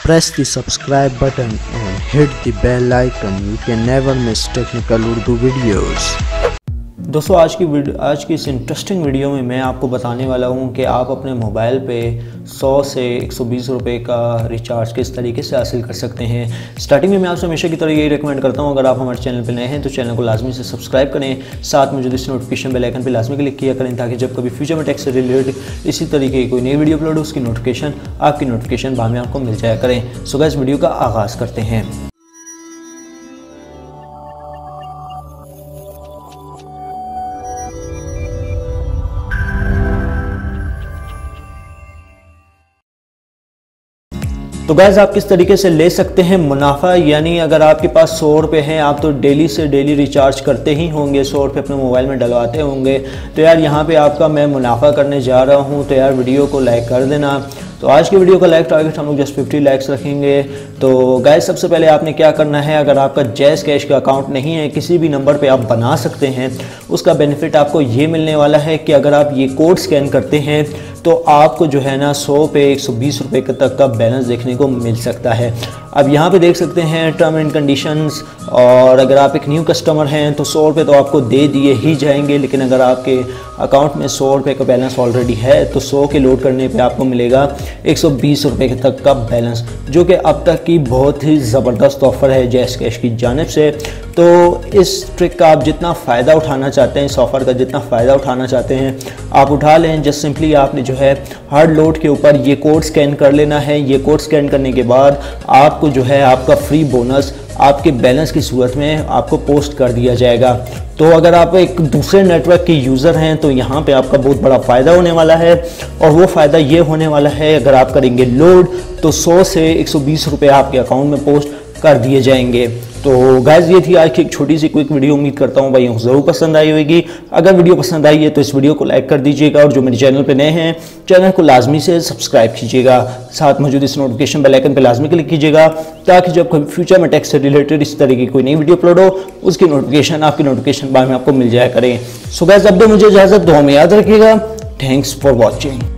Press the subscribe button and hit the bell icon. You can never miss technical Urdu videos. दोस्तों आज की इस interesting video में मैं आपको बताने वाला हूं कि आप अपने मोबाइल पे 100 से 120 रुपए का रिचार्ज किस तरीके से हासिल कर सकते हैं। स्टार्टिंग में मैं आपसे हमेशा की तरह यही रिकमेंड करता हूं, अगर आप हमारे चैनल पे नए हैं तो चैनल को लाजमी से सब्सक्राइब करें, साथ में जो इस नोटिफिकेशन बेल आइकन पे लाजमी क्लिक किया करें ताकि जब कभी फ्यूचर में टेक से रिलेटेड इसी तरीके की कोई नई वीडियो अपलोड हो उसकी नोटिफिकेशन आपकी नोटिफिकेशन बाद में आपको मिल जाया करें। सो गाइस वीडियो का आगाज़ करते हैं। तो गाइस आप किस तरीके से ले सकते हैं मुनाफा, यानी अगर आपके पास 100 रुपये हैं, आप तो डेली से डेली रिचार्ज करते ही होंगे, 100 रुपये अपने मोबाइल में डलवाते होंगे, तो यार यहाँ पे आपका मैं मुनाफा करने जा रहा हूँ। तो यार वीडियो को लाइक कर देना। तो आज की वीडियो का लाइक टारगेट हम लोग जस्ट 50 लाइक्स रखेंगे। तो गाइस सबसे पहले आपने क्या करना है, अगर आपका जैज़ कैश का अकाउंट नहीं है, किसी भी नंबर पे आप बना सकते हैं। उसका बेनिफिट आपको ये मिलने वाला है कि अगर आप ये कोड स्कैन करते हैं तो आपको जो है ना 100 पे 120 रुपये तक का बैलेंस देखने को मिल सकता है। अब यहाँ पे देख सकते हैं टर्म एंड कंडीशंस, और अगर आप एक न्यू कस्टमर हैं तो 100 रुपये तो आपको दे दिए ही जाएंगे, लेकिन अगर आपके अकाउंट में 100 रुपये का बैलेंस ऑलरेडी है तो 100 के लोड करने पे आपको मिलेगा 120 रुपये तक का बैलेंस, जो कि अब तक की बहुत ही ज़बरदस्त ऑफ़र है जैज़ कैश की जानिब से। तो इस ट्रिक का आप जितना फ़ायदा उठाना चाहते हैं, इस ऑफ़र का जितना फ़ायदा उठाना चाहते हैं आप उठा लें। जस्ट सिंपली आपने जो है हर लोड के ऊपर ये कोड स्कैन कर लेना है। ये कोड स्कैन करने के बाद आपको जो है आपका फ्री बोनस आपके बैलेंस की सूरत में आपको पोस्ट कर दिया जाएगा। तो अगर आप एक दूसरे नेटवर्क के यूज़र हैं तो यहाँ पे आपका बहुत बड़ा फ़ायदा होने वाला है, और वो फ़ायदा ये होने वाला है अगर आप करेंगे लोड तो 100 से 120 रुपये आपके अकाउंट में पोस्ट कर दिए जाएंगे। तो गाइस ये थी आज की एक छोटी सी क्विक वीडियो। उम्मीद करता हूँ भाई ज़रूर पसंद आई होगी। अगर वीडियो पसंद आई है तो इस वीडियो को लाइक कर दीजिएगा, और जो मेरे चैनल पे नए हैं चैनल को लाजमी से सब्सक्राइब कीजिएगा, साथ मौजूद इस नोटिफिकेशन बेल आइकन पे लाजमी क्लिक कीजिएगा ताकि जब कभी फ्यूचर में टेक से रिलेटेड इस तरीके की कोई नई वीडियो अपलोड हो उसकी नोटिफिकेशन आपकी नोटिफिकेशन बार में आपको मिल जाया करें। सो गाइस अब तो मुझे इजाज़त, दुआ में याद रखिएगा। Thanks for watching.